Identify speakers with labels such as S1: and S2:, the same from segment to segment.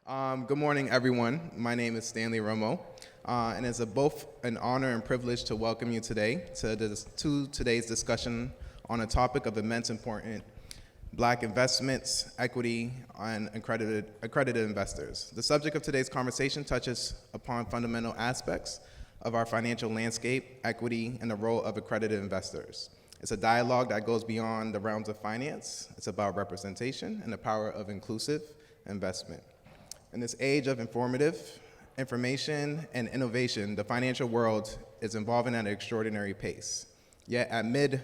S1: Good morning, everyone. My name is Stanley Romo, and it's both an honor and privilege to welcome you today to today's discussion on a topic of immense importance: Black investments, equity, and accredited investors. The subject of today's conversation touches upon fundamental aspects of our financial landscape, equity, and the role of accredited investors. It's a dialogue that goes beyond the realms of finance. It's about representation and the power of inclusive investment. In this age of informative information and innovation, the financial world is evolving at an extraordinary pace. Yet amid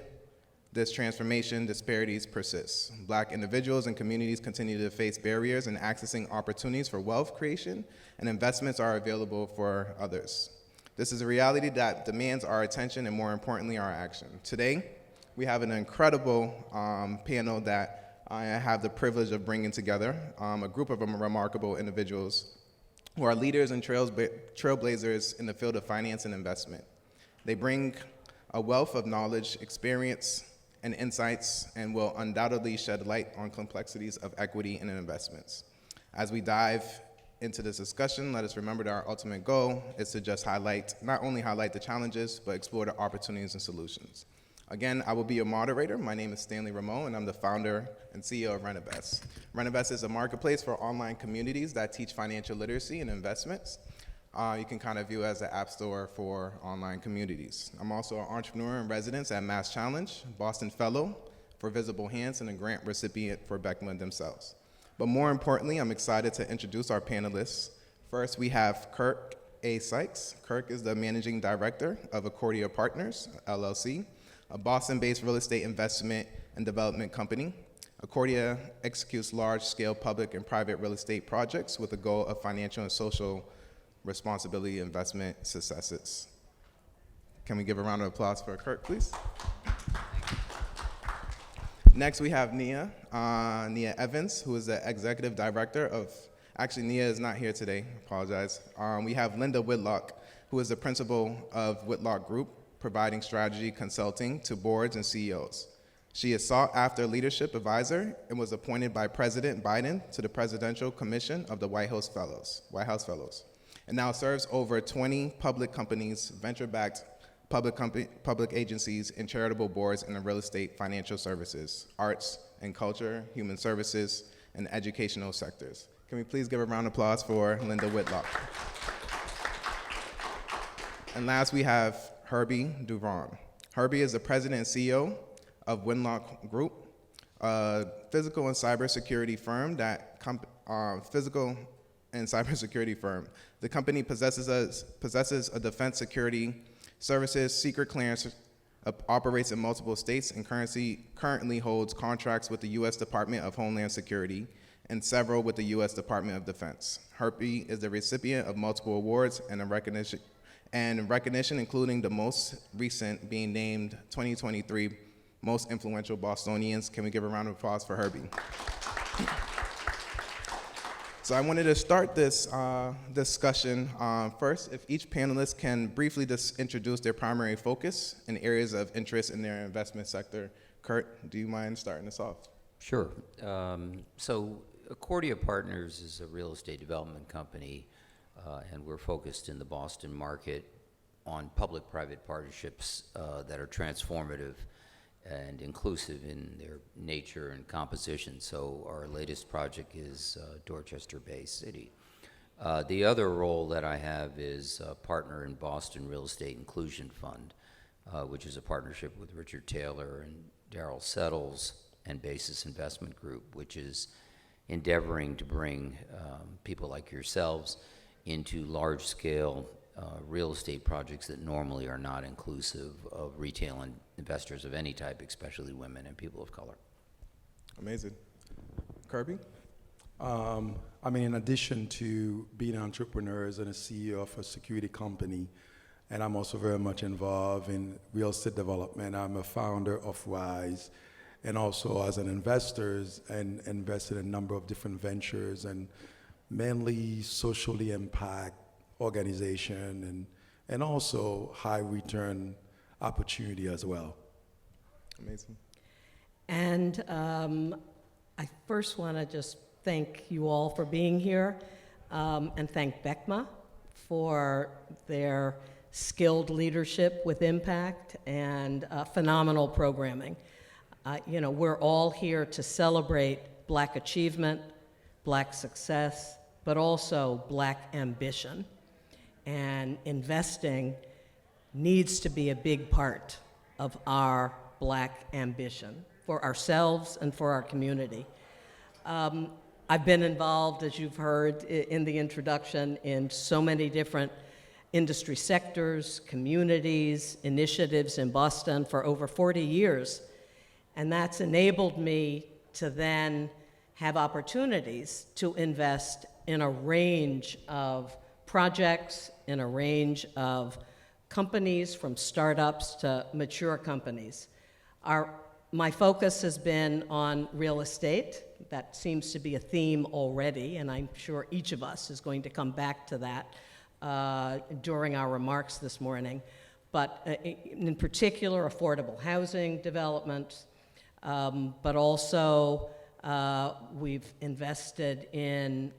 S1: this transformation, disparities persist. Black individuals and communities continue to face barriers in accessing opportunities for wealth creation, and investments are available for others. This is a reality that demands our attention and, more importantly, our action. Today, we have an incredible panel that I have the privilege of bringing together, a group of remarkable individuals who are leaders and trailblazers in the field of finance and investment. They bring a wealth of knowledge, experience, and insights, and will undoubtedly shed light on complexities of equity and investments. As we dive into this discussion, let us remember that our ultimate goal is to just not only highlight the challenges, but explore the opportunities and solutions. Again, I will be your moderator. My name is Stanley Ramon, and I'm the founder and CEO of Renovest. Renovest is a marketplace for online communities that teach financial literacy and investments. You can kind of view it as an app store for online communities. I'm also an entrepreneur in residence at Mass Challenge, Boston Fellow for Visible Hands, and a grant recipient for Beckman themselves. But more importantly, I'm excited to introduce our panelists. First, we have Kirk A. Sykes. Kirk is the managing director of Accordia Partners, LLC, a Boston-based real estate investment and development company. Accordia executes large-scale public and private real estate projects with the goal of financial and social responsibility investment successes. Can we give a round of applause for Kirk, please? Next, we have Nia Evans, who is the executive director of, actually Nia is not here today, apologize. We have Linda Whitlock, who is the principal of Whitlock Group, providing strategy consulting to boards and CEOs. She is sought-after leadership advisor and was appointed by President Biden to the Presidential Commission of the White House Fellows, and now serves over 20 public companies, venture-backed public agencies, and charitable boards in the real estate, financial services, arts and culture, human services, and educational sectors. Can we please give a round of applause for Linda Whitlock? And last, we have Herbie Duvron. Herbie is the president and CEO of Whitlock Group, a physical and cybersecurity firm. The company possesses a defense security services secret clearance, operates in multiple states, and currently holds contracts with the U.S. Department of Homeland Security and several with the U.S. Department of Defense. Herbie is the recipient of multiple awards and recognition, including the most recent being named 2023 Most Influential Bostonians. Can we give a round of applause for Herbie? So I wanted to start this discussion first, if each panelist can briefly just introduce their primary focus and areas of interest in their investment sector. Kurt, do you mind starting us off?
S2: Sure. So Accordia Partners is a real estate development company, and we're focused in the Boston market on public-private partnerships that are transformative and inclusive in their nature and composition. So our latest project is Dorchester Bay City. The other role that I have is a partner in Boston Real Estate Inclusion Fund, which is a partnership with Richard Taylor and Daryl Settles and Basis Investment Group, which is endeavoring to bring people like yourselves into large-scale real estate projects that normally are not inclusive of retail and investors of any type, especially women and people of color.
S1: Amazing. Kirby?
S3: In addition to being entrepreneurs and a CEO of a security company, and I'm also very much involved in real estate development. I'm a founder of Rise, and also as an investor, and invested in a number of different ventures, and mainly socially impact organization, and also high return opportunity as well.
S1: Amazing.
S4: And I first want to just thank you all for being here. and thank BECMA for their skilled leadership with impact and phenomenal programming. We're all here to celebrate Black achievement, Black success, but also Black ambition. And investing needs to be a big part of our Black ambition for ourselves and for our community. I've been involved, as you've heard in the introduction, in so many different industry sectors, communities, initiatives in Boston for over 40 years. And that's enabled me to then have opportunities to invest in a range of projects, in a range of companies, from startups to mature companies. My focus has been on real estate. That seems to be a theme already, and I'm sure each of us is going to come back to that during our remarks this morning. But in particular, affordable housing development, but also we've invested in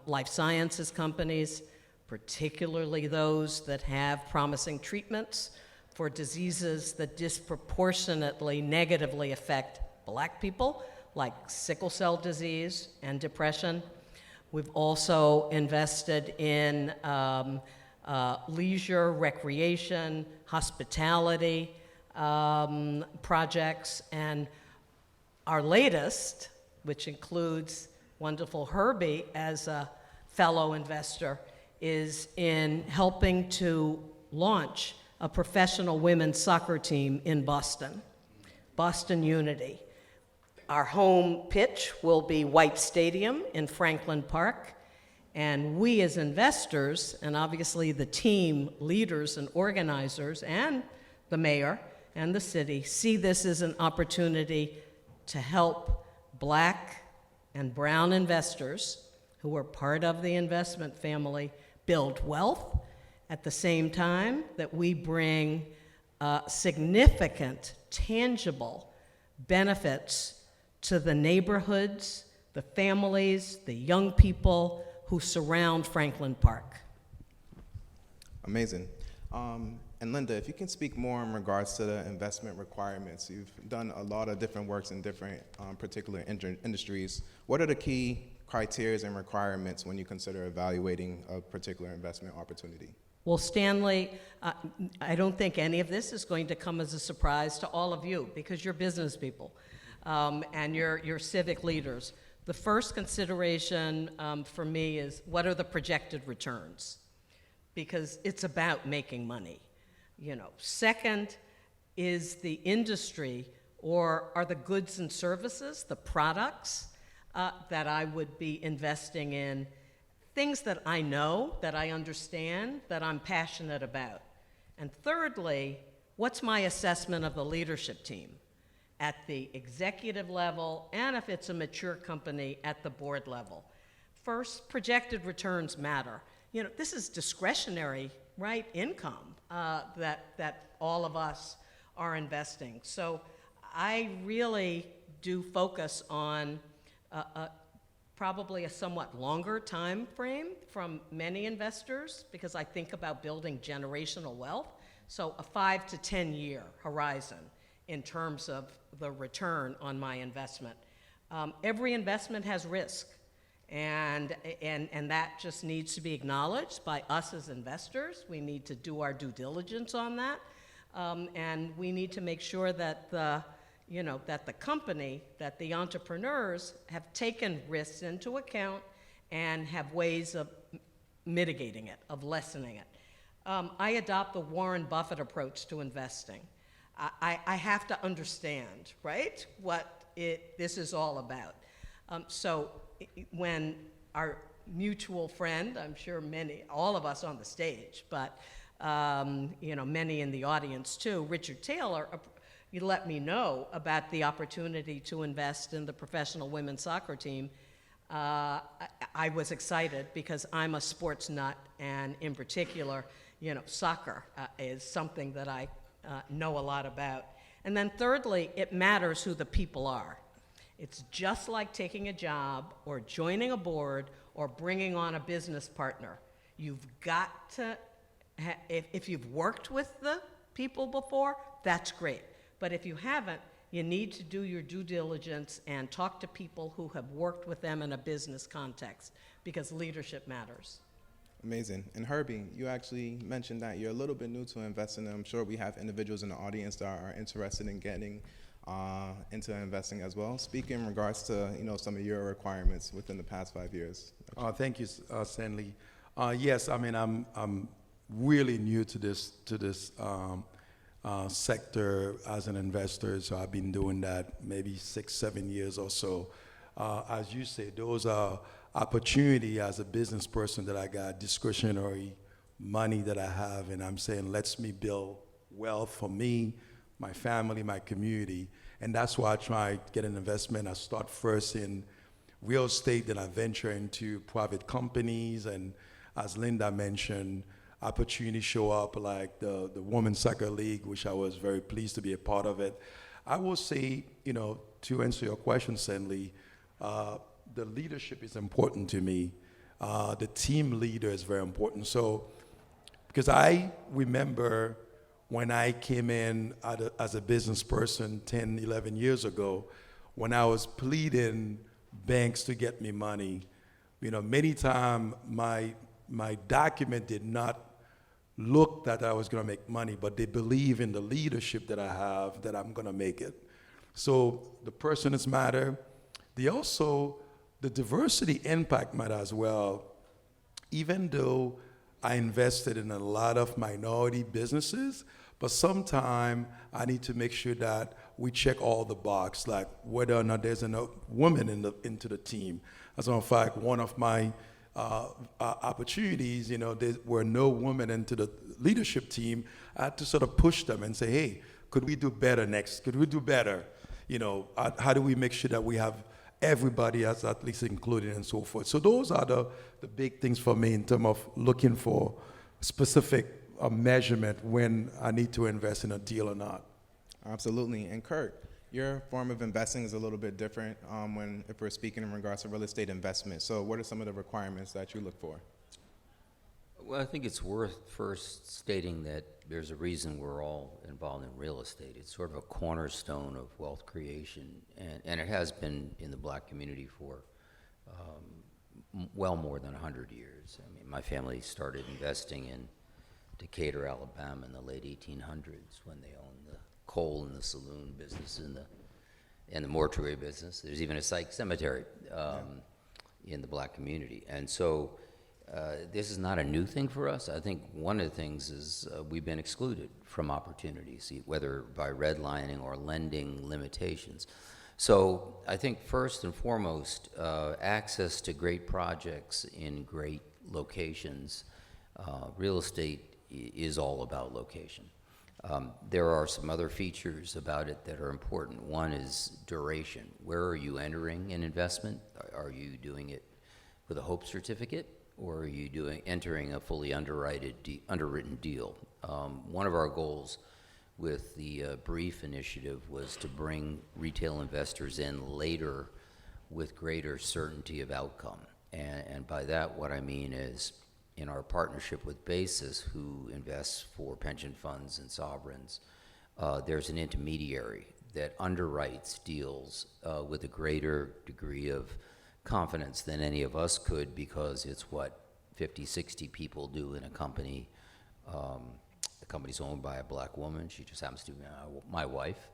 S4: life sciences companies, particularly those that have promising treatments for diseases that disproportionately negatively affect Black people, like sickle cell disease and depression. We've also invested in leisure, recreation, hospitality projects, and our latest, which includes wonderful Herbie as a fellow investor, is in helping to launch a professional women's soccer team in Boston, Boston Unity. Our home pitch will be White Stadium in Franklin Park, and we as investors, and obviously the team leaders and organizers, and the mayor and the city, see this as an opportunity to help Black and brown investors who are part of the investment family build wealth, at the same time that we bring significant, tangible benefits to the neighborhoods, the families, the young people who surround Franklin Park.
S1: Amazing. And Linda, if you can speak more in regards to the investment requirements. You've done a lot of different works in different particular industries. What are the key criteria and requirements when you consider evaluating a particular investment opportunity?
S4: Well, Stanley, I don't think any of this is going to come as a surprise to all of you, because you're business people and you're civic leaders. The first consideration for me is, what are the projected returns? Because it's about making money. Second is the industry, or are the goods and services, the products that I would be investing in, things that I know, that I understand, that I'm passionate about. And thirdly, what's my assessment of the leadership team at the executive level, and if it's a mature company, at the board level? First, projected returns matter. This is discretionary, right, income that all of us are investing. So I really do focus on probably a somewhat longer time frame from many investors, because I think about building generational wealth. So a 5 to 10 year horizon in terms of the return on my investment. Every investment has risk, and that just needs to be acknowledged by us as investors. We need to do our due diligence on that, and we need to make sure that that the company, that the entrepreneurs have taken risks into account and have ways of mitigating it, of lessening it. I adopt the Warren Buffett approach to investing. I have to understand, right, what this is all about. So when our mutual friend, I'm sure all of us on the stage, but many in the audience too, Richard Taylor, you let me know about the opportunity to invest in the professional women's soccer team. I was excited because I'm a sports nut, and in particular, soccer is something that I know a lot about. And then thirdly, it matters who the people are. It's just like taking a job or joining a board or bringing on a business partner, you've got to, if you've worked with the people before, that's great. But if you haven't, you need to do your due diligence and talk to people who have worked with them in a business context, because leadership matters.
S1: Amazing. And Herbie, you actually mentioned that you're a little bit new to investing, and I'm sure we have individuals in the audience that are interested in getting into investing as well. Speak in regards to some of your requirements within the past 5 years.
S3: Thank you, Stanley. Yes, I mean I'm really new to this sector as an investor, so I've been doing that maybe 6-7 years or so. As you say, those are opportunity as a business person that I got discretionary money that I have, and I'm saying lets me build wealth for me, my family, my community, and that's why I try to get an investment. I start first in real estate, then I venture into private companies, and as Linda mentioned, opportunities show up like the Women's Soccer League, which I was very pleased to be a part of it. I will say, to answer your question, Stanley, the leadership is important to me. The team leader is very important. So, because I remember when I came in as a business person 10, 11 years ago, when I was pleading banks to get me money, many times my document did not look that I was going to make money, but they believe in the leadership that I have, that I'm going to make it. So the personas matter. The diversity impact matter as well. Even though I invested in a lot of minority businesses, but sometimes I need to make sure that we check all the boxes, like whether or not there's enough women into the team. As a matter of fact, one of my opportunities, there were no women into the leadership team. I had to sort of push them and say, hey, could we do better next? Could we do better? How do we make sure that we have everybody as at least included and so forth? So those are the big things for me in terms of looking for specific measurement when I need to invest in a deal or not.
S1: Absolutely. And Kurt, your form of investing is a little bit different if we're speaking in regards to real estate investment. So what are some of the requirements that you look for?
S2: Well, I think it's worth first stating that there's a reason we're all involved in real estate. It's sort of a cornerstone of wealth creation, and it has been in the black community for well more than 100 years. I mean, my family started investing in Decatur, Alabama in the late 1800s when they owned the coal and the saloon business and the mortuary business. There's even a psych cemetery in the black community. And so this is not a new thing for us. I think one of the things is we've been excluded from opportunities, whether by redlining or lending limitations. So I think first and foremost, access to great projects in great locations. Real estate is all about location. There are some other features about it that are important. One is duration. Where are you entering an investment? Are you doing it with a hope certificate, or are you entering a fully underwritten deal? One of our goals with the Brief initiative was to bring retail investors in later with greater certainty of outcome. And by that, what I mean is, in our partnership with Basis, who invests for pension funds and sovereigns, there's an intermediary that underwrites deals with a greater degree of confidence than any of us could, because it's what 50, 60 people do in a company. The company's owned by a black woman. She just happens to be my wife.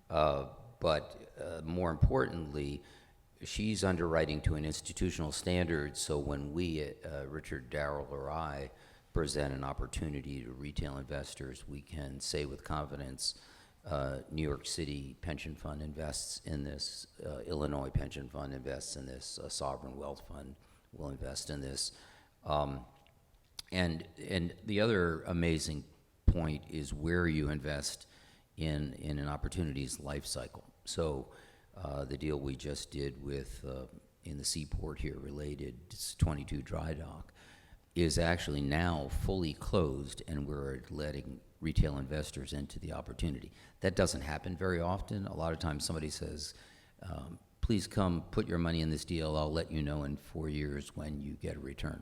S2: But more importantly, she's underwriting to an institutional standard, so when we, Richard, Darrell, or I, present an opportunity to retail investors, we can say with confidence, New York City pension fund invests in this, Illinois pension fund invests in this, a sovereign wealth fund will invest in this. And the other amazing point is where you invest in an opportunity's life cycle. So the deal we just did with in the seaport here related, it's 22 Dry Dock, is actually now fully closed, and we're letting retail investors into the opportunity. That doesn't happen very often. A lot of times somebody says, please come put your money in this deal. I'll let you know in 4 years when you get a return.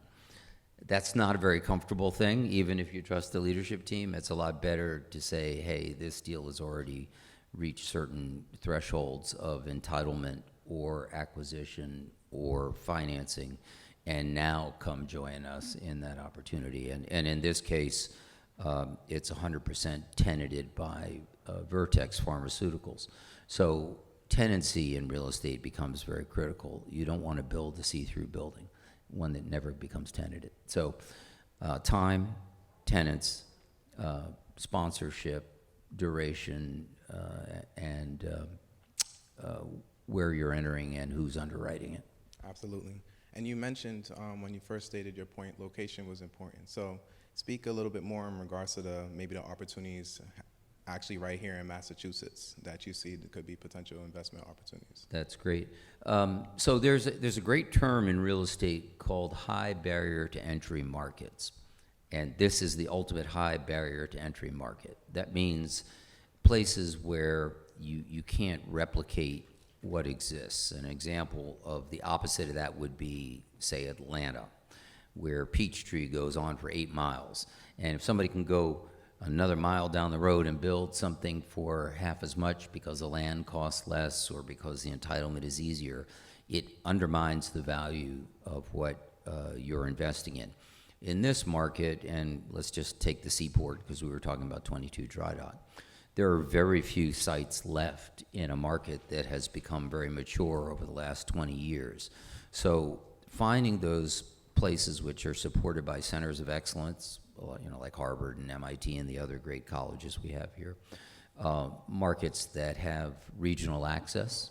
S2: That's not a very comfortable thing, even if you trust the leadership team. It's a lot better to say, hey, this deal has already reached certain thresholds of entitlement or acquisition or financing, and now come join us in that opportunity. And in this case, it's 100% tenanted by Vertex Pharmaceuticals. So tenancy in real estate becomes very critical. You don't want to build a see-through building, one that never becomes tenanted. So time, tenants, sponsorship, duration, and where you're entering and who's underwriting it.
S1: Absolutely. And you mentioned when you first stated your point, location was important. So speak a little bit more in regards to maybe the opportunities actually right here in Massachusetts that you see that could be potential investment opportunities.
S2: That's great. So there's a great term in real estate called high barrier to entry markets. And this is the ultimate high barrier to entry market. That means places where you can't replicate what exists. An example of the opposite of that would be, say, Atlanta, where Peachtree goes on for 8 miles. And if somebody can go another mile down the road and build something for half as much because the land costs less or because the entitlement is easier, it undermines the value of what you're investing in. In this market, and let's just take the Seaport because we were talking about 22 Dry Dock, there are very few sites left in a market that has become very mature over the last 20 years. So finding those places which are supported by centers of excellence, like Harvard and MIT and the other great colleges we have here, markets that have regional access,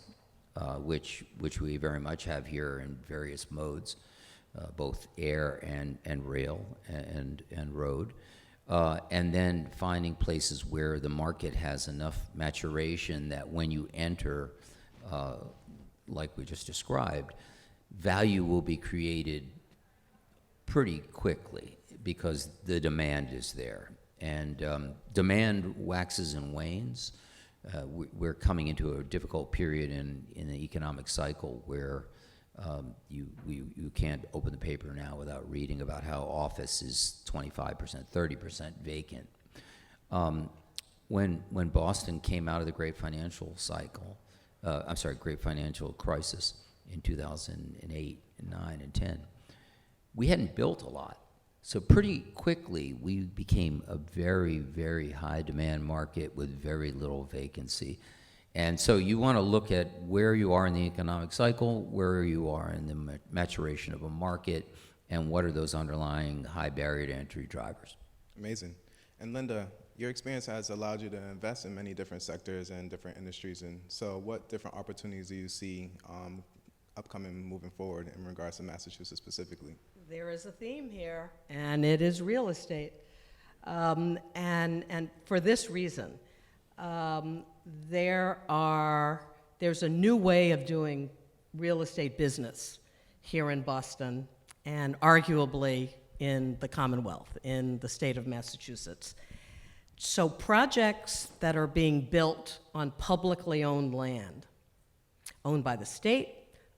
S2: which we very much have here in various modes, both air and rail and road. And then finding places where the market has enough maturation that when you enter, like we just described, value will be created pretty quickly because the demand is there. And demand waxes and wanes. We're coming into a difficult period in the economic cycle where you can't open the paper now without reading about how office is 25%, 30% vacant. When Boston came out of the great financial crisis in 2008 and 9 and 10, we hadn't built a lot. So pretty quickly, we became a very, very high demand market with very little vacancy. And so you want to look at where you are in the economic cycle, where you are in the maturation of a market, and what are those underlying high barrier to entry drivers.
S1: Amazing. And Linda, your experience has allowed you to invest in many different sectors and different industries. And so what different opportunities do you see upcoming moving forward in regards to Massachusetts specifically?
S4: There is a theme here, and it is real estate. And for this reason, there's a new way of doing real estate business here in Boston and arguably in the Commonwealth, in the state of Massachusetts. So projects that are being built on publicly owned land, owned by the state,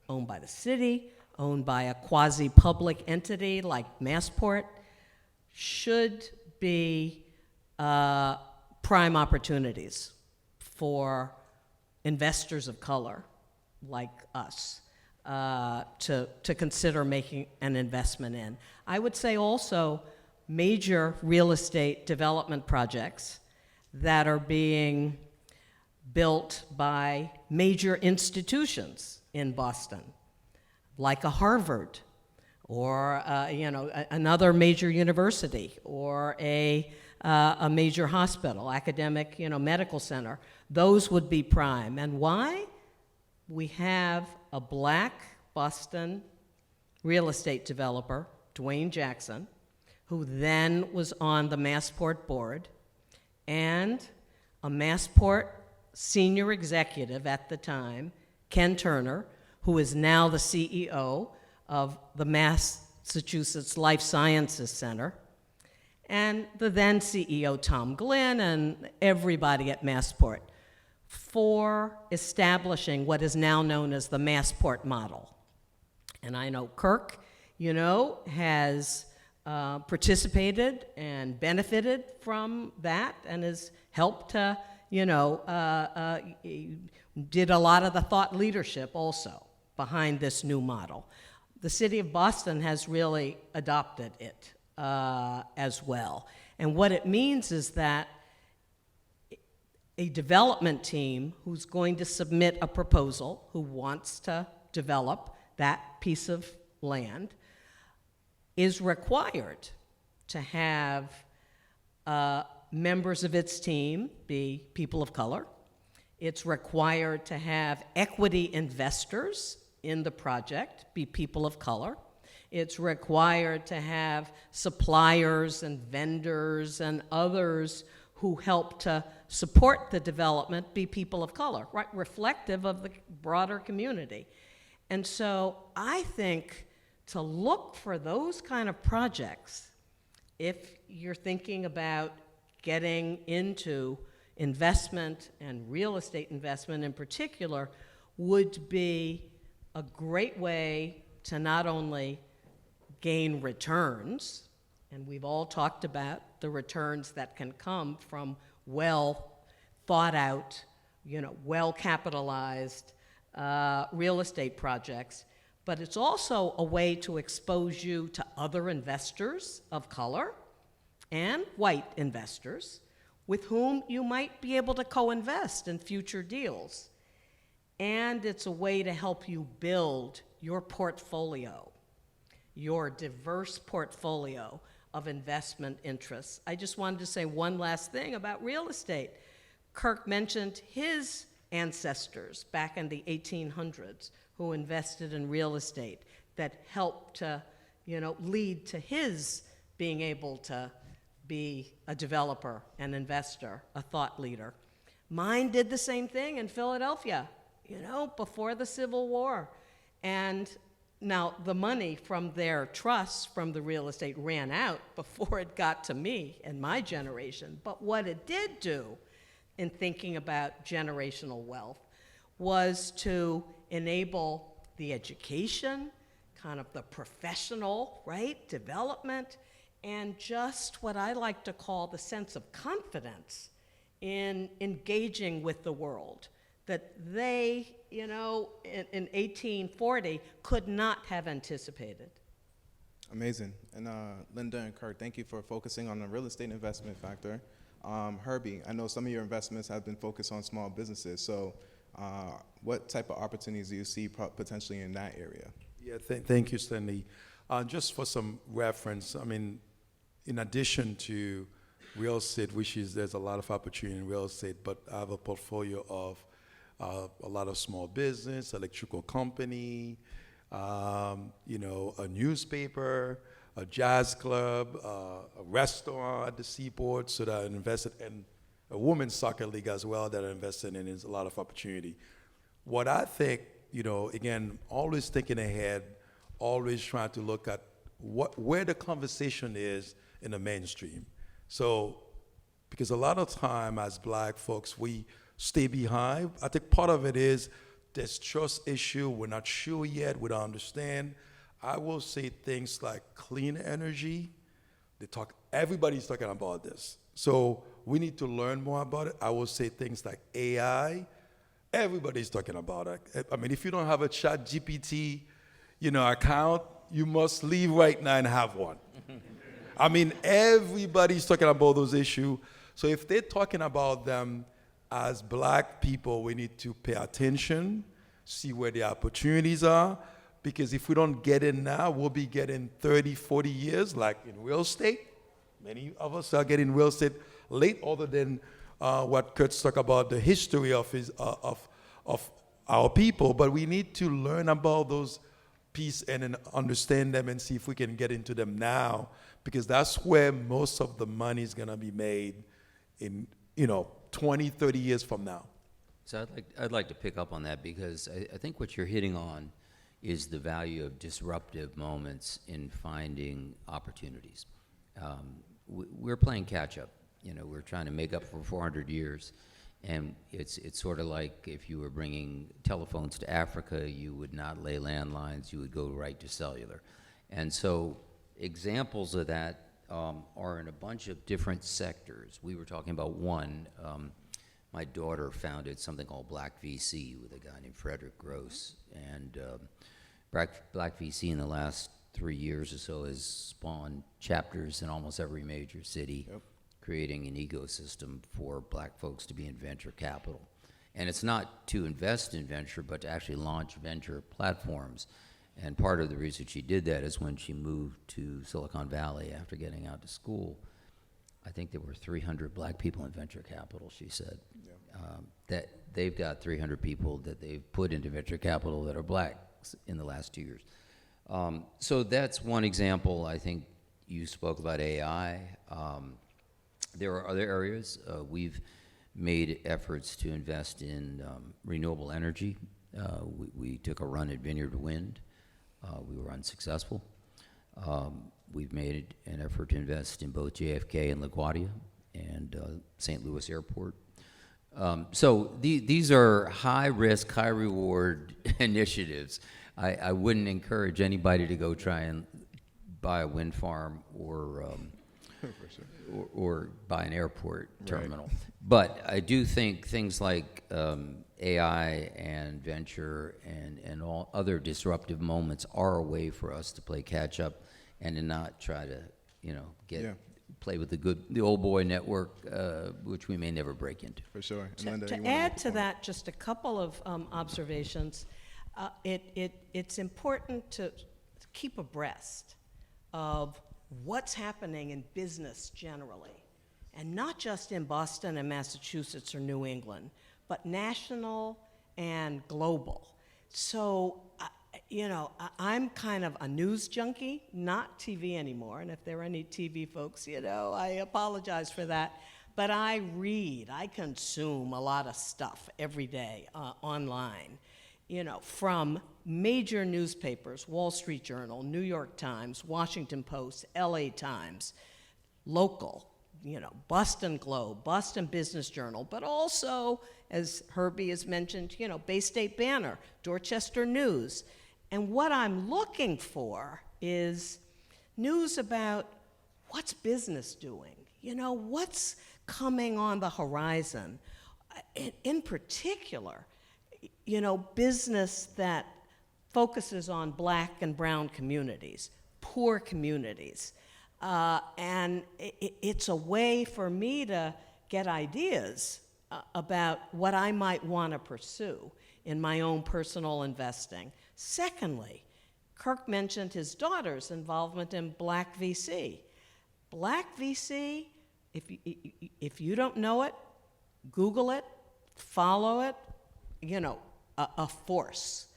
S4: owned by the city, owned by a quasi-public entity like Massport, should be prime opportunities for investors of color like us to consider making an investment in. I would say also major real estate development projects that are being built by major institutions in Boston, like a Harvard or another major university or a major hospital, academic medical center. Those would be prime. And why? We have a black Boston real estate developer, Dwayne Jackson, who then was on the Massport board, and a Massport senior executive at the time, Ken Turner, who is now the CEO of the Massachusetts Life Sciences Center, and the then CEO, Tom Glynn, and everybody at Massport. for establishing what is now known as the Massport model. And I know Kirk, has participated and benefited from that and has helped to, did a lot of the thought leadership also behind this new model. The city of Boston has really adopted it as well. And what it means is that a development team who's going to submit a proposal, who wants to develop that piece of land, is required to have members of its team be people of color. It's required to have equity investors in the project be people of color. It's required to have suppliers and vendors and others who help to support the development be people of color, right? Reflective of the broader community. And so I think to look for those kind of projects, if you're thinking about getting into investment and real estate investment in particular, would be a great way to not only gain returns, and we've all talked about the returns that can come from well thought out, well capitalized real estate projects, but it's also a way to expose you to other investors of color and white investors with whom you might be able to co-invest in future deals. And it's a way to help you build your portfolio, your diverse portfolio of investment interests. I just wanted to say one last thing about real estate. Kirk mentioned his ancestors back in the 1800s who invested in real estate that helped to, lead to his being able to be a developer, an investor, a thought leader. Mine did the same thing in Philadelphia, before the Civil War. And now the money from their trusts from the real estate ran out before it got to me and my generation. But what it did do in thinking about generational wealth was to enable the education, kind of the professional, development, and just what I like to call the sense of confidence in engaging with the world that they, in 1840 could not have anticipated.
S1: Amazing. And Linda and Kurt, thank you for focusing on the real estate investment factor. Herbie, I know some of your investments have been focused on small businesses, so what type of opportunities do you see potentially in that area?
S3: Yeah, thank you, Stanley. Just for some reference, in addition to real estate, there's a lot of opportunity in real estate, but I have a portfolio of a lot of small business, electrical company, a newspaper, a jazz club, a restaurant at the seaport, so that I invested in a women's soccer league as well that I invested in. Is a lot of opportunity. What I think, again, always thinking ahead, always trying to look at where the conversation is in the mainstream. So, because a lot of time as black folks, we stay behind. I think part of it is this trust issue. We're not sure yet. We don't understand. I will say things like clean energy. Everybody's talking about this. So we need to learn more about it. I will say things like AI. Everybody's talking about it. If you don't have a Chat GPT, account, you must leave right now and have one. Everybody's talking about those issues. So if they're talking about them, as black people, we need to pay attention, see where the opportunities are, because if we don't get in now, we'll be getting 30, 40 years, like in real estate. Many of us are getting real estate late, other than what Kurt's talked about, the history of our people. But we need to learn about those pieces and then understand them and see if we can get into them now, because that's where most of the money is going to be made in, 20, 30 years from now.
S2: So I'd like to pick up on that, because I think what you're hitting on is the value of disruptive moments in finding opportunities. We're playing catch up. We're trying to make up for 400 years. And it's sort of like if you were bringing telephones to Africa, you would not lay landlines, you would go right to cellular. And so examples of that are in a bunch of different sectors. We were talking about one. My daughter founded something called Black VC with a guy named Frederick Gross. And Black VC in the last 3 years or so has spawned chapters in almost every major city, creating an ecosystem for black folks to be in venture capital. And it's not to invest in venture, but to actually launch venture platforms. And part of the reason she did that is when she moved to Silicon Valley after getting out of school, I think there were 300 black people in venture capital, she said. That they've got 300 people that they've put into venture capital that are black in the last 2 years. So that's one example. I think you spoke about AI. There are other areas. We've made efforts to invest in renewable energy. We took a run at Vineyard Wind. We were unsuccessful. We've made an effort to invest in both JFK and LaGuardia and St. Louis Airport. So these are high-risk, high-reward initiatives. I wouldn't encourage anybody to go try and buy a wind farm or buy an airport terminal. Right. But I do think things like AI and venture and all other disruptive moments are a way for us to play catch up and to not try to, play with the old boy network, which we may never break into.
S1: For sure.
S4: To add to that, just a couple of observations. It's important to keep abreast of what's happening in business generally, and not just in Boston and Massachusetts or New England, but national and global. So, I'm kind of a news junkie, not TV anymore, and if there are any TV folks, I apologize for that. But I consume a lot of stuff every day online, from major newspapers, Wall Street Journal, New York Times, Washington Post, LA Times, local, Boston Globe, Boston Business Journal, but also, as Herbie has mentioned, Bay State Banner, Dorchester News. And what I'm looking for is news about what's business doing, what's coming on the horizon. In particular, business that focuses on black and brown communities, poor communities. And it's a way for me to get ideas about what I might want to pursue in my own personal investing. Secondly, Kirk mentioned his daughter's involvement in Black VC. Black VC, if you don't know it, Google it, follow it, a force.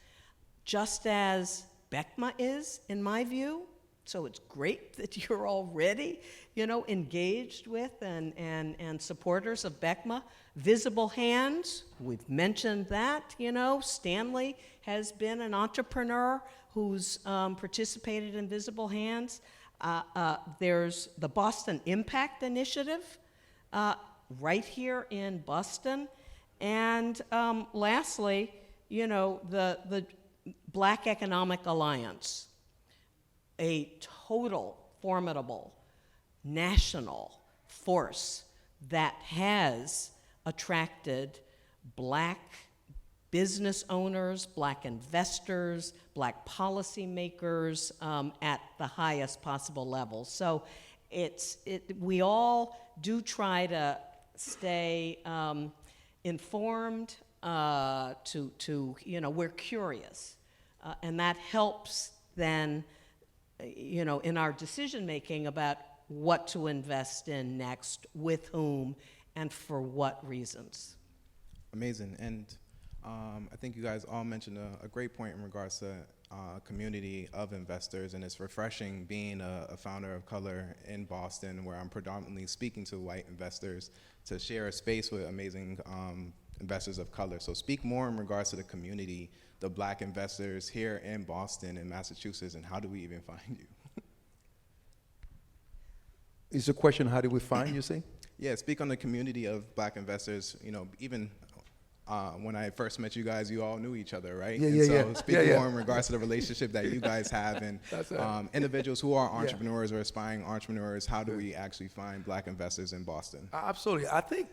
S4: Just as BECMA is, in my view. So it's great that you're already, engaged with and supporters of BECMA. Visible Hands, we've mentioned that, Stanley has been an entrepreneur who's participated in Visible Hands. There's the Boston Impact Initiative right here in Boston. And lastly, the Black Economic Alliance, a total formidable national force that has attracted black business owners, black investors, black policymakers at the highest possible level. So we all do try to stay informed, we're curious. And that helps then, in our decision making about what to invest in next, with whom, and for what reasons.
S1: Amazing. And I think you guys all mentioned a great point in regards to community of investors, and it's refreshing being a founder of color in Boston, where I'm predominantly speaking to white investors, to share a space with amazing investors of color. So speak more in regards to the community, the black investors here in Boston and Massachusetts, and how do we even find you?
S3: Is the question, how do we find you, say?
S1: Yeah, speak on the community of black investors. Even when I first met you guys, you all knew each other, right?
S3: Yeah,
S1: and
S3: yeah,
S1: so
S3: yeah.
S1: speak
S3: Yeah, yeah.
S1: more in regards to the relationship that you guys have and
S3: That's right.
S1: individuals who are entrepreneurs or aspiring entrepreneurs. How do we actually find black investors in Boston?
S3: Absolutely. I think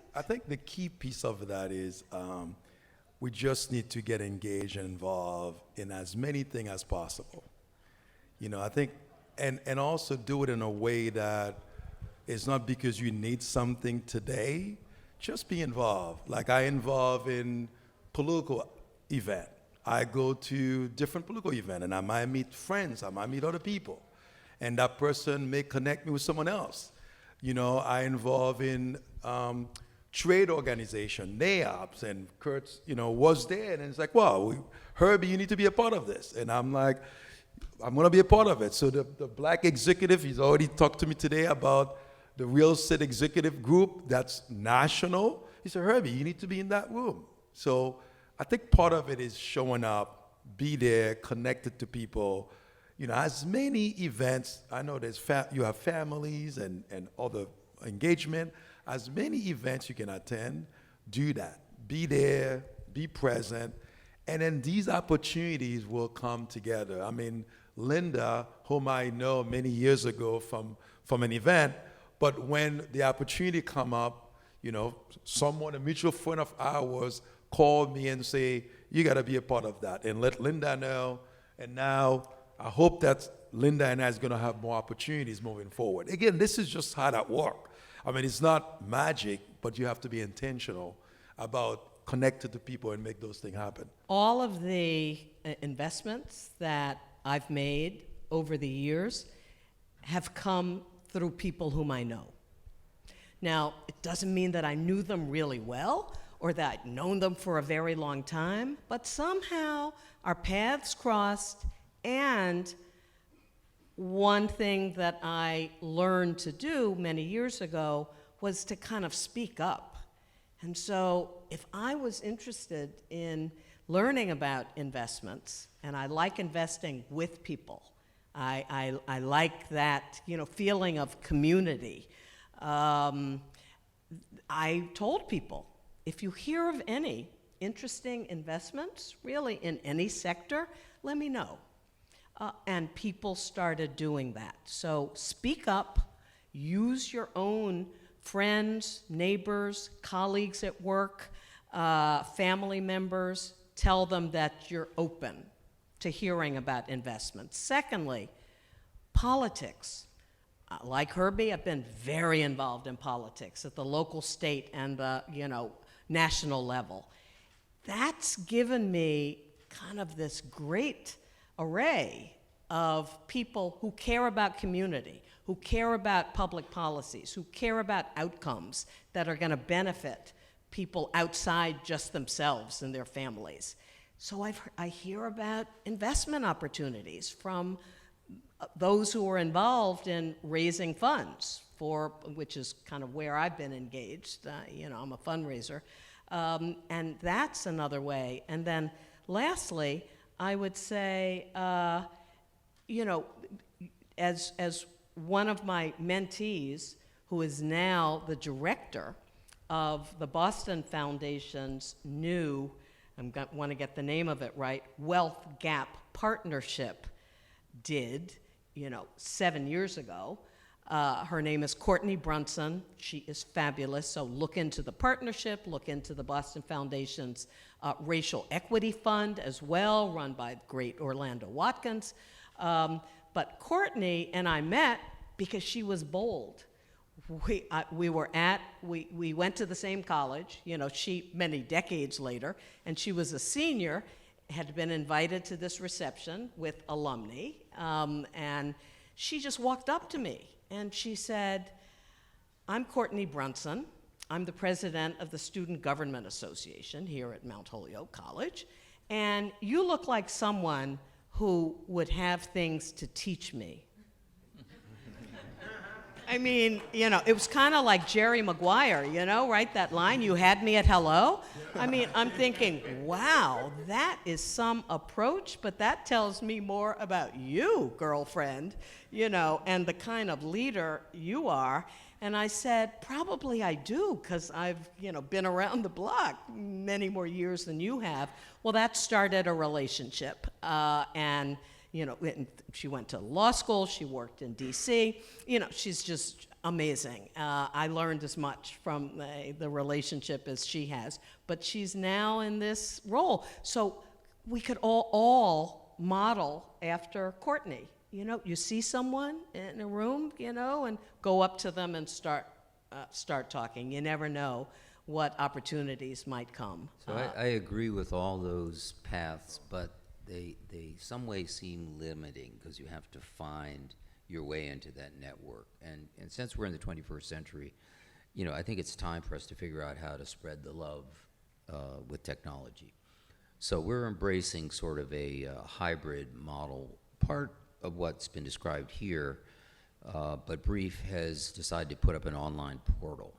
S3: the key piece of that is we just need to get engaged and involved in as many things as possible. I think, and also do it in a way that it's not because you need something today. Just be involved. Like I involve in political event. I go to different political event, and I might meet friends. I might meet other people, and that person may connect me with someone else. I involve in trade organization, NAIOPS, and Kurt, was there, and it's like, wow, Herbie, you need to be a part of this, and I'm like, I'm going to be a part of it. So the black executive, he's already talked to me today about the real estate executive group that's national. He said, Herbie, you need to be in that room. So I think part of it is showing up, be there, connected to people. As many events, I know you have families and other engagement. As many events you can attend, do that. Be there, be present, and then these opportunities will come together. I mean, Linda, whom I know many years ago from an event, but when the opportunity come up, someone, a mutual friend of ours, called me and say, you got to be a part of that, and let Linda know. And now I hope that Linda and I is going to have more opportunities moving forward. Again, this is just how that works. I mean, it's not magic, but you have to be intentional about connected to people and make those things happen.
S4: All of the investments that I've made over the years have come through people whom I know. Now, it doesn't mean that I knew them really well or that I'd known them for a very long time, but somehow our paths crossed, and one thing that I learned to do many years ago was to kind of speak up. And so if I was interested in learning about investments, and I like investing with people, I like that feeling of community. I told people, if you hear of any interesting investments, really in any sector, let me know. And people started doing that. So speak up, use your own friends, neighbors, colleagues at work, family members, tell them that you're open to hearing about investments. Secondly, politics. Like Herbie, I've been very involved in politics at the local, state, and the national level. That's given me kind of this great array of people who care about community, who care about public policies, who care about outcomes that are going to benefit people outside just themselves and their families. So I hear about investment opportunities from those who are involved in raising funds which is kind of where I've been engaged. I'm a fundraiser. And that's another way. And then lastly, I would say, as one of my mentees, who is now the director of the Boston Foundation's new, want to get the name of it right, Wealth Gap Partnership, did, 7 years ago. Her name is Courtney Brunson. She is fabulous. So look into the partnership, look into the Boston Foundation's Racial Equity Fund as well, run by the great Orlando Watkins. But Courtney and I met because she was bold. We went to the same college, she many decades later, and she was a senior, had been invited to this reception with alumni, and she just walked up to me and she said, I'm Courtney Brunson. I'm the president of the Student Government Association here at Mount Holyoke College, and you look like someone who would have things to teach me. I mean, it was kind of like Jerry Maguire, right? That line, you had me at hello. I mean, I'm thinking, wow, that is some approach, but that tells me more about you, girlfriend, and the kind of leader you are. And I said, probably I do, because I've, been around the block many more years than you have. Well, that started a relationship. And she went to law school, she worked in DC. She's just amazing. I learned as much from the relationship as she has. But she's now in this role. So we could all model after Courtney. You see someone in a room, and go up to them and start talking. You never know what opportunities might come.
S2: So I agree with all those paths, but they some way seem limiting because you have to find your way into that network. And since we're in the 21st century, I think it's time for us to figure out how to spread the love with technology. So we're embracing sort of a hybrid model. Part of what's been described here, but Brief has decided to put up an online portal.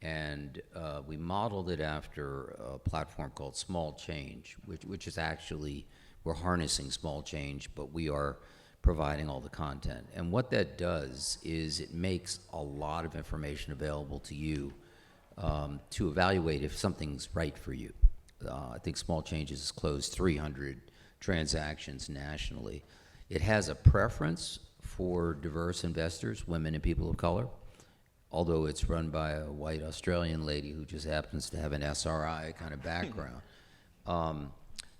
S2: And we modeled it after a platform called Small Change, which is actually, we're harnessing small change, but we are providing all the content. And what that does is it makes a lot of information available to you to evaluate if something's right for you. I think Small Changes has closed 300 transactions nationally. It has a preference for diverse investors, women and people of color, although it's run by a white Australian lady who just happens to have an SRI kind of background.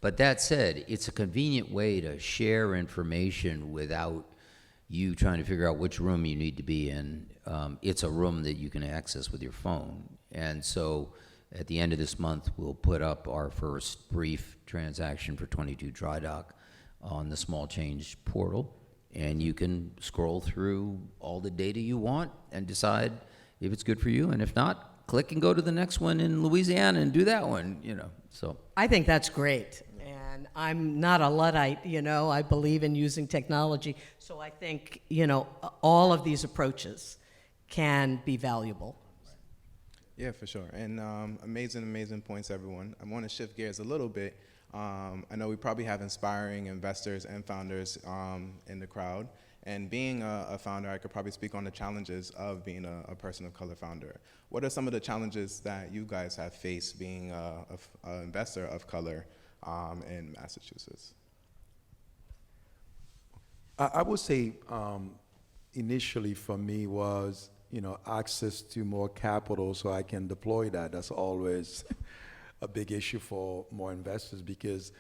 S2: But that said, it's a convenient way to share information without you trying to figure out which room you need to be in. It's a room that you can access with your phone. And so at the end of this month, we'll put up our first Brief transaction for 22 Dry Dock on the Small Change portal, and you can scroll through all the data you want and decide if it's good for you, and if not, click and go to the next one in Louisiana and do that one, so.
S4: I think that's great, and I'm not a Luddite, I believe in using technology, so I think, all of these approaches can be valuable.
S1: Yeah, for sure. And amazing points, everyone. I want to shift gears a little bit. I know we probably have inspiring investors and founders in the crowd. And being a founder, I could probably speak on the challenges of being a person of color founder. What are some of the challenges that you guys have faced being an investor of color in Massachusetts?
S3: I would say initially for me was, access to more capital so I can deploy that. That's always a big issue for more investors because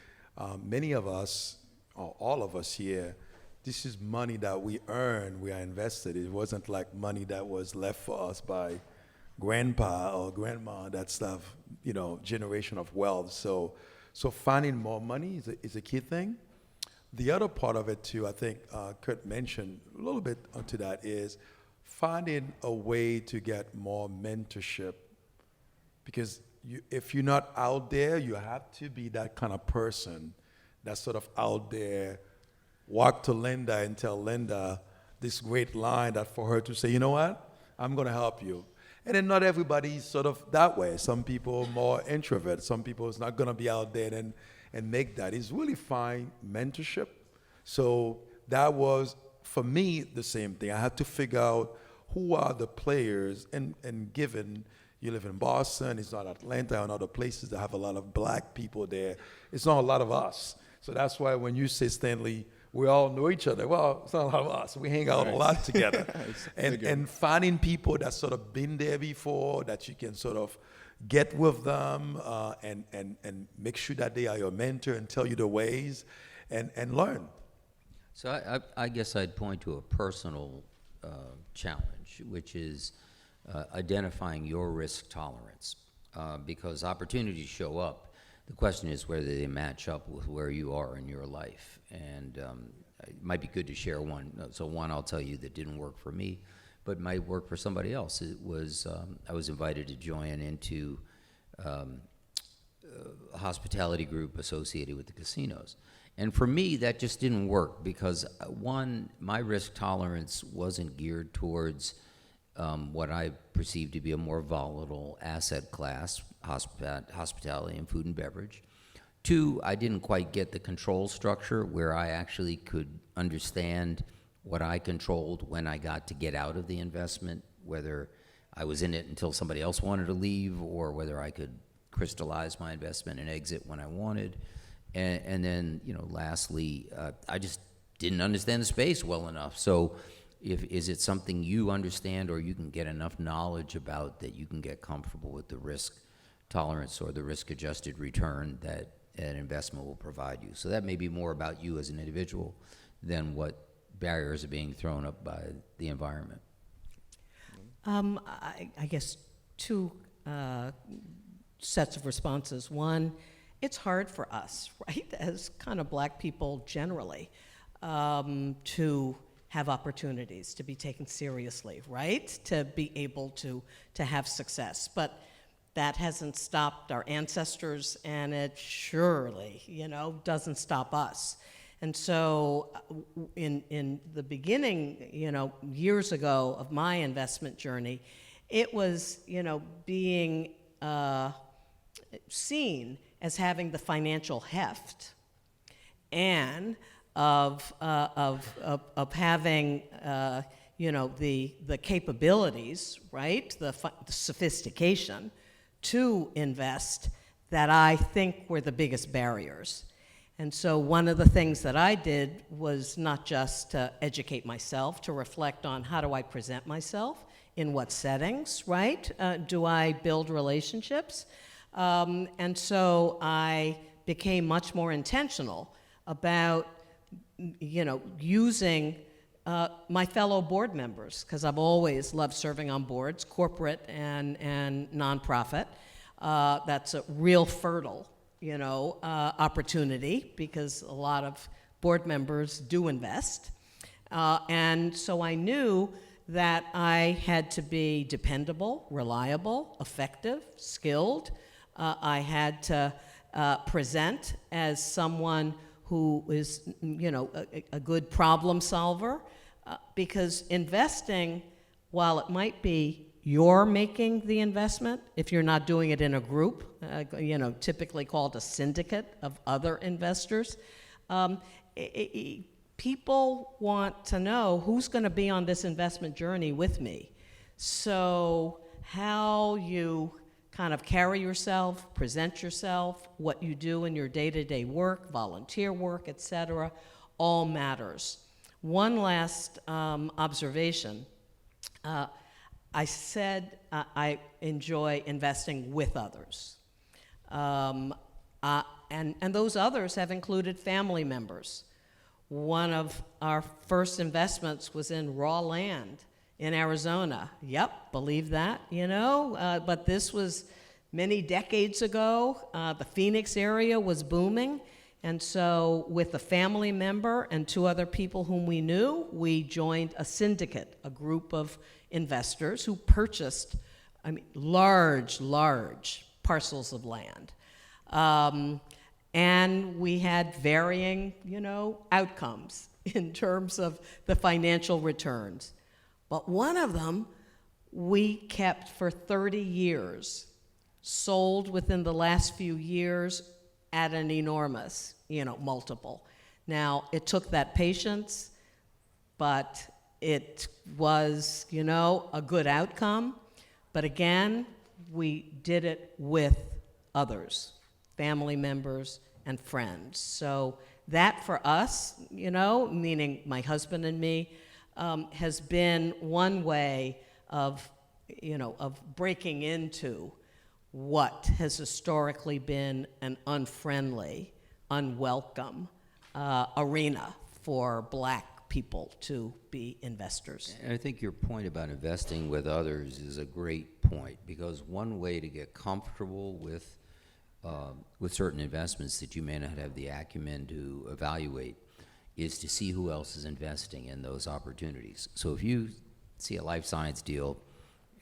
S3: many of us, or all of us here, this is money that we earn, we are invested. It wasn't like money that was left for us by grandpa or grandma, that stuff, generation of wealth. So finding more money is a key thing. The other part of it too, I think Kurt mentioned a little bit onto that, is finding a way to get more mentorship, because if you're not out there, you have to be that kind of person that's sort of out there, walk to Linda and tell Linda this great line that for her to say, you know what, I'm going to help you. And then not everybody's sort of that way. Some people are more introvert. Some people is not going to be out there and make that. It's really fine mentorship. So that was, for me, the same thing. I had to figure out who are the players, and given you live in Boston, it's not Atlanta and other places that have a lot of black people there, it's not a lot of us. So that's why when you say, Stanley, we all know each other, well, it's not a lot of us. We hang out a lot together. and finding people that sort of been there before, that you can sort of get with them and make sure that they are your mentor and tell you the ways and learn.
S2: So I guess I'd point to a personal challenge, which is identifying your risk tolerance, because opportunities show up. The question is whether they match up with where you are in your life. And it might be good to share one. So one I'll tell you that didn't work for me, but might work for somebody else. It was, I was invited to join into a hospitality group associated with the casinos. And for me, that just didn't work because, one, my risk tolerance wasn't geared towards what I perceived to be a more volatile asset class, hospitality and food and beverage. Two, I didn't quite get the control structure where I actually could understand what I controlled when I got to get out of the investment, whether I was in it until somebody else wanted to leave, or whether I could crystallize my investment and exit when I wanted. And then, lastly, I just didn't understand the space well enough. So is it something you understand or you can get enough knowledge about that you can get comfortable with the risk tolerance or the risk-adjusted return that an investment will provide you? So that may be more about you as an individual than what barriers are being thrown up by the environment.
S4: I guess two sets of responses. One, it's hard for us, right, as kind of black people generally, to have opportunities, to be taken seriously, right, to be able to have success. But that hasn't stopped our ancestors, and it surely, doesn't stop us. And so in the beginning, years ago of my investment journey, it was, being seen as having the financial heft and of having, the capabilities, right, the sophistication to invest that I think were the biggest barriers. And so one of the things that I did was not just to educate myself, to reflect on how do I present myself, in what settings, right? Do I build relationships? And so I became much more intentional about, using my fellow board members, because I've always loved serving on boards, corporate and nonprofit. That's a real fertile opportunity, because a lot of board members do invest. And so I knew that I had to be dependable, reliable, effective, skilled. I had to present as someone who is, a good problem solver, because investing, while it might be you're making the investment, if you're not doing it in a group, typically called a syndicate of other investors. People want to know who's going to be on this investment journey with me. So how you kind of carry yourself, present yourself, what you do in your day-to-day work, volunteer work, etc., all matters. One last observation. I said I enjoy investing with others. And those others have included family members. One of our first investments was in raw land in Arizona. Yep, believe that, but this was many decades ago. The Phoenix area was booming. And so with a family member and two other people whom we knew, we joined a syndicate, a group of investors who purchased, large parcels of land. And we had varying, outcomes in terms of the financial returns. But one of them we kept for 30 years, sold within the last few years at an enormous, multiple. Now, it took that patience, but it was, a good outcome. But again, we did it with others, family members and friends. So that for us, meaning my husband and me, has been one way of, of breaking into what has historically been an unfriendly, unwelcome arena for black people to be investors.
S2: And I think your point about investing with others is a great point, because one way to get comfortable with certain investments that you may not have the acumen to evaluate is to see who else is investing in those opportunities. So if you see a life science deal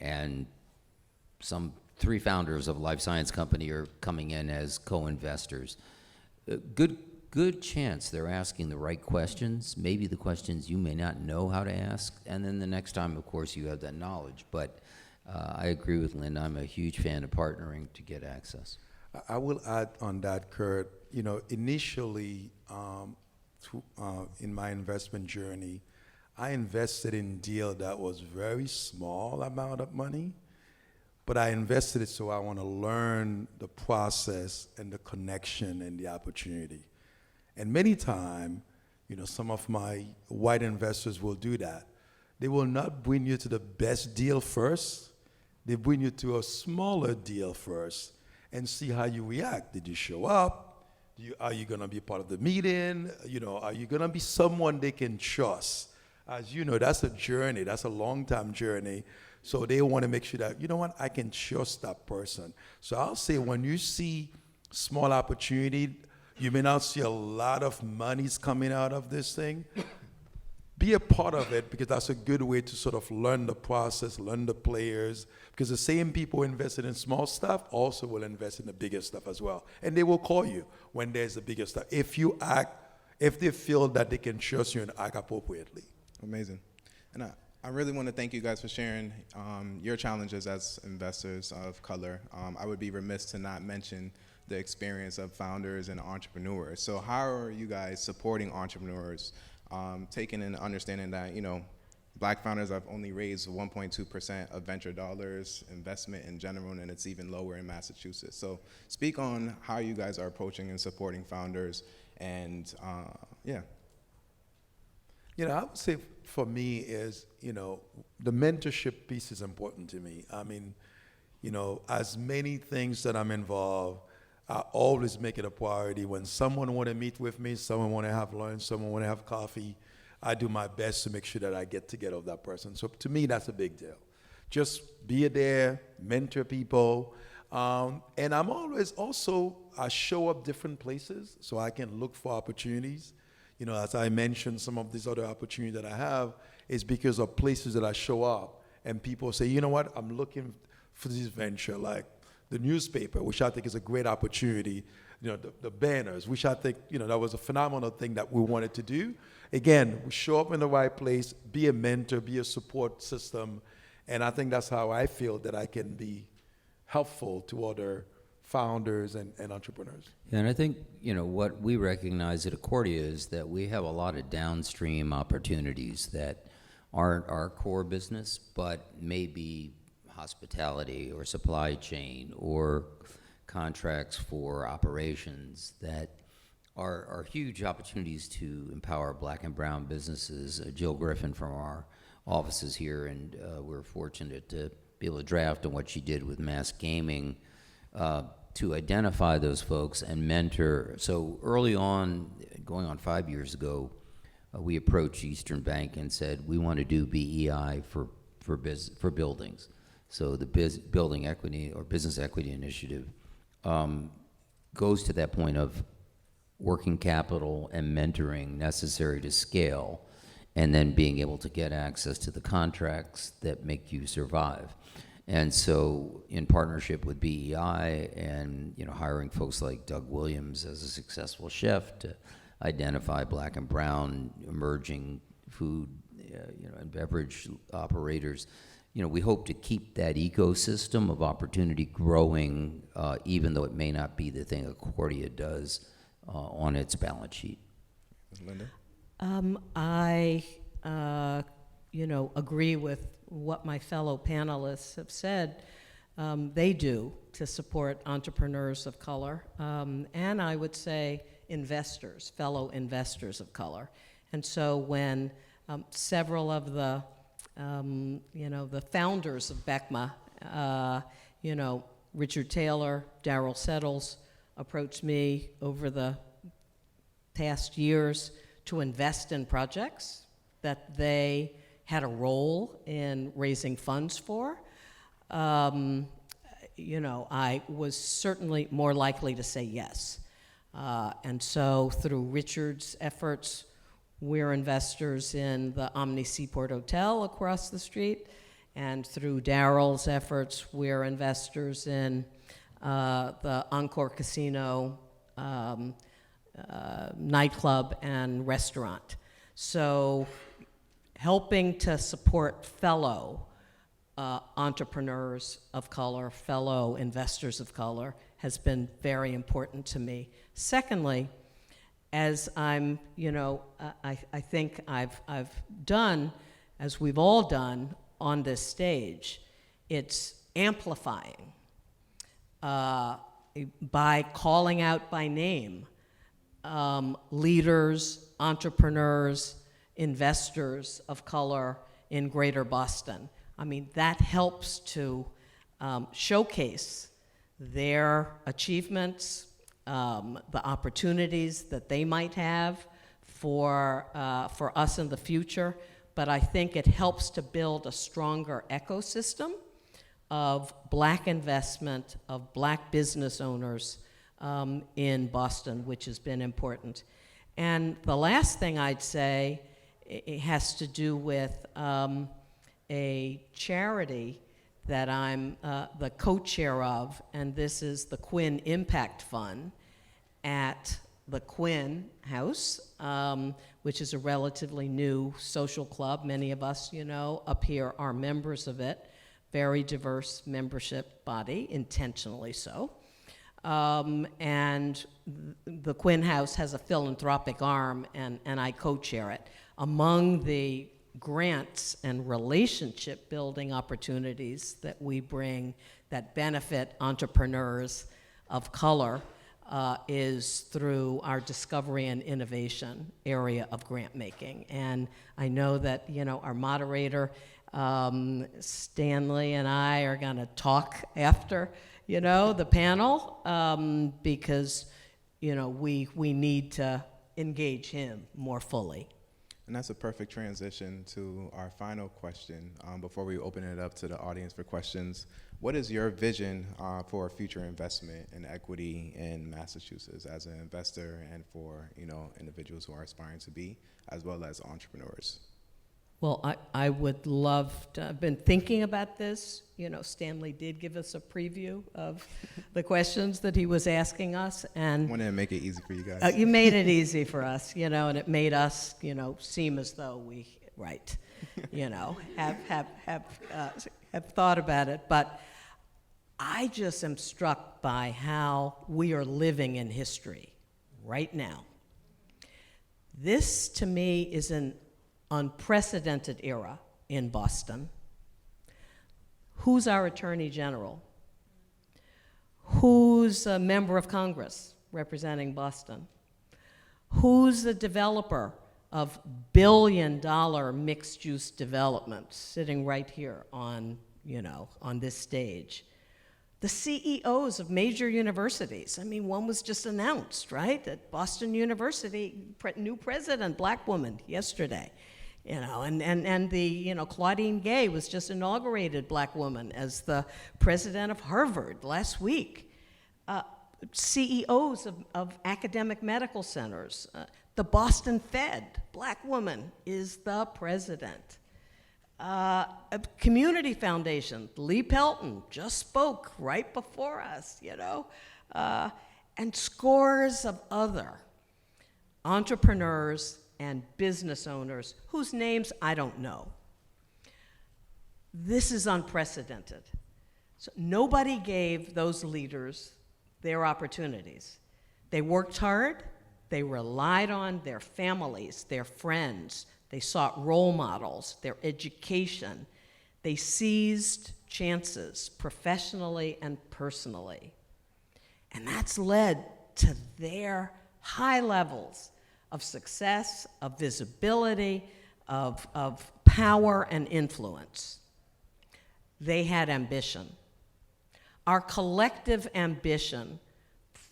S2: and some 3 founders of a life science company are coming in as co-investors, good chance they're asking the right questions, maybe the questions you may not know how to ask, and then the next time, of course, you have that knowledge. But I agree with Lynn. I'm a huge fan of partnering to get access.
S3: I will add on that, Kurt. Initially, in my investment journey, I invested in deal that was very small amount of money, but I invested it so I want to learn the process and the connection and the opportunity. And many times, some of my white investors will do that. They will not bring you to the best deal first. They bring you to a smaller deal first and see how you react. Did you show up? Are you going to be part of the meeting? Are you going to be someone they can trust? As you know, that's a journey. That's a long-term journey. So they want to make sure that, I can trust that person. So I'll say when you see small opportunity, you may not see a lot of monies coming out of this thing. Be a part of it, because that's a good way to sort of learn the process, learn the players, because the same people invested in small stuff also will invest in the bigger stuff as well. And they will call you when there's the bigger stuff, if they feel that they can trust you and act appropriately.
S1: Amazing. And I really want to thank you guys for sharing your challenges as investors of color. I would be remiss to not mention the experience of founders and entrepreneurs. So how are you guys supporting entrepreneurs, taking and understanding that, Black founders have only raised 1.2% of venture dollars, investment in general, and it's even lower in Massachusetts. So speak on how you guys are approaching and supporting founders, and yeah.
S3: I would say for me is, the mentorship piece is important to me. I mean, as many things that I'm involved, I always make it a priority. When someone want to meet with me, someone want to have lunch, someone want to have coffee, I do my best to make sure that I get together with that person. So to me, that's a big deal. Just be there, mentor people. And I'm always also, I show up different places so I can look for opportunities. As I mentioned, some of these other opportunities that I have is because of places that I show up and people say, you know what, I'm looking for this venture, like the newspaper, which I think is a great opportunity, the banners, which I think, that was a phenomenal thing that we wanted to do. Again, we show up in the right place, be a mentor, be a support system, and I think that's how I feel that I can be helpful to other founders and entrepreneurs.
S2: Yeah, and I think, what we recognize at Accordia is that we have a lot of downstream opportunities that aren't our core business, but maybe hospitality or supply chain or contracts for operations that are huge opportunities to empower Black and brown businesses. Jill Griffin from our offices here, and we're fortunate to be able to draft on what she did with Mass Gaming, to identify those folks and mentor. So early on, going on 5 years ago, we approached Eastern Bank and said, we want to do BEI for buildings. So the Building Equity or Business Equity Initiative goes to that point of working capital and mentoring necessary to scale, and then being able to get access to the contracts that make you survive. And so in partnership with BEI and hiring folks like Doug Williams as a successful chef to identify Black and brown emerging food and beverage operators, we hope to keep that ecosystem of opportunity growing, even though it may not be the thing Accordia does on its balance sheet.
S1: Linda?
S4: I agree with what my fellow panelists have said. They do to support entrepreneurs of color, and I would say fellow investors of color. And so when several of the founders of BECMA, Richard Taylor, Darrell Settles, approached me over the past years to invest in projects that they had a role in raising funds for. I was certainly more likely to say yes. And so through Richard's efforts, we're investors in the Omni Seaport Hotel across the street. And through Darrell's efforts, we're investors in the Encore Casino nightclub and restaurant. So helping to support fellow entrepreneurs of color, fellow investors of color, has been very important to me. Secondly, as I'm, I think I've done, as we've all done on this stage, it's amplifying by calling out by name leaders, entrepreneurs, investors of color in Greater Boston. I mean, that helps to showcase their achievements, the opportunities that they might have for us in the future. But I think it helps to build a stronger ecosystem of Black investment, of Black business owners in Boston, which has been important. And the last thing I'd say, it has to do with a charity that I'm the co-chair of, and this is the Quinn Impact Fund at the Quinn House, which is a relatively new social club. Many of us, up here are members of it. Very diverse membership body, intentionally so. And the Quinn House has a philanthropic arm, and I co-chair it. Among the grants and relationship building opportunities that we bring that benefit entrepreneurs of color is through our discovery and innovation area of grant making. And I know that, our moderator, Stanley, and I are going to talk after, the panel, because, we need to engage him more fully.
S1: And that's a perfect transition to our final question before we open it up to the audience for questions. What is your vision for future investment in equity in Massachusetts as an investor and for individuals who are aspiring to be, as well as entrepreneurs?
S4: Well, I would love to. I've been thinking about this. Stanley did give us a preview of the questions that he was asking us, and
S1: wanted to make it easy for you guys.
S4: You made it easy for us, and it made us, seem as though we, have thought about it. But I just am struck by how we are living in history right now. This, to me, is an unprecedented era in Boston. Who's our Attorney General? Who's a member of Congress representing Boston? Who's the developer of billion-dollar mixed-use development sitting right here on this stage? The CEOs of major universities. I mean, one was just announced, right? At Boston University, new president, Black woman, yesterday. And the, Claudine Gay was just inaugurated, Black woman, as the president of Harvard last week. CEOs of academic medical centers. The Boston Fed, Black woman, is the president. A community foundation, Lee Pelton, just spoke right before us, and scores of other entrepreneurs and business owners whose names I don't know. This is unprecedented. So nobody gave those leaders their opportunities. They worked hard, they relied on their families, their friends, they sought role models, their education. They seized chances professionally and personally. And that's led to their high levels of success, of visibility, of power and influence. They had ambition. Our collective ambition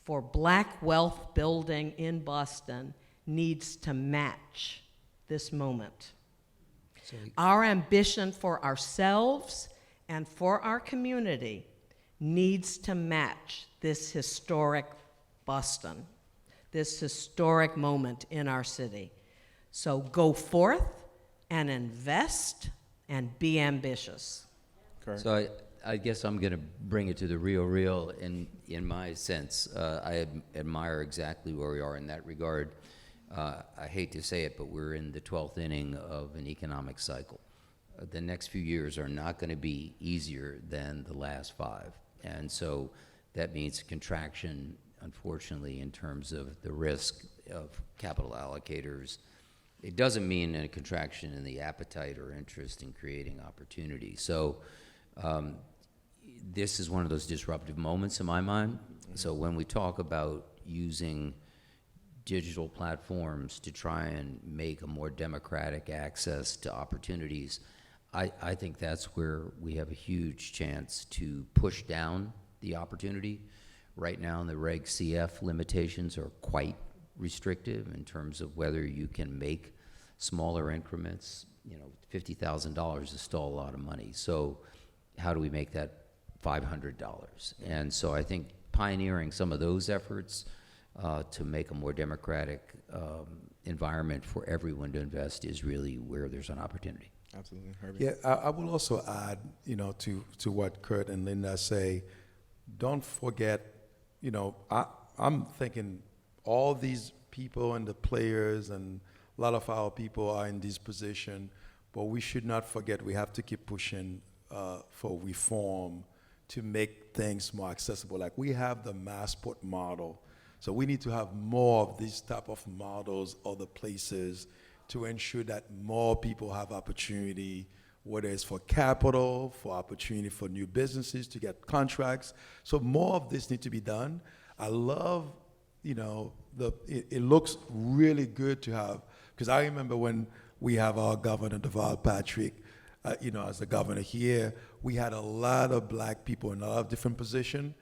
S4: for Black wealth building in Boston needs to match this moment. Our ambition for ourselves and for our community needs to match this historic Boston, this historic moment in our city. So go forth and invest and be ambitious.
S1: Correct.
S2: So I guess I'm going to bring it to the real in my sense. I admire exactly where we are in that regard. I hate to say it, but we're in the 12th inning of an economic cycle. The next few years are not going to be easier than the last 5. And so that means contraction unfortunately, in terms of the risk of capital allocators. It doesn't mean a contraction in the appetite or interest in creating opportunity. So this is one of those disruptive moments in my mind. So when we talk about using digital platforms to try and make a more democratic access to opportunities, I think that's where we have a huge chance to push down the opportunity. Right now, the Reg CF limitations are quite restrictive in terms of whether you can make smaller increments. You know, $50,000 is still a lot of money. So how do we make that $500? And so I think pioneering some of those efforts to make a more democratic environment for everyone to invest is really where there's an opportunity.
S1: Absolutely. Herbie?
S3: Yeah, I will also add, to what Kurt and Linda say, don't forget, I'm thinking all these people and the players and a lot of our people are in this position, but we should not forget we have to keep pushing for reform to make things more accessible. Like we have the Massport model, so we need to have more of these type of models other places to ensure that more people have opportunity, whether it's for capital, for opportunity for new businesses to get contracts. So more of this needs to be done. I love, it looks really good to have, because I remember when we have our governor, Deval Patrick, as the governor here, we had a lot of black people in a lot of different positions,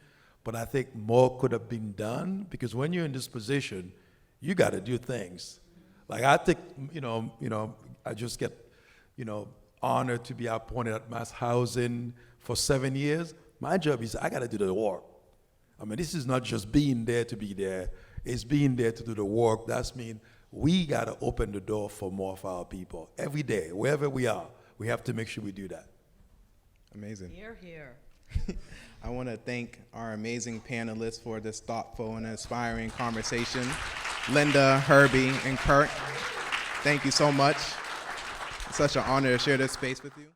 S3: but I think more could have been done, because when you're in this position, you got to do things. Like I think, I just get, honored to be appointed at Mass Housing for 7 years. My job is I got to do the work. I mean, this is not just being there to be there. It's being there to do the work. That's mean we got to open the door for more of our people. Every day, wherever we are, we have to make sure we do that.
S1: Amazing.
S4: Hear, hear.
S1: I want to thank our amazing panelists for this thoughtful and inspiring conversation. Linda, Herbie, and Kurt, thank you so much. It's such an honor to share this space with you.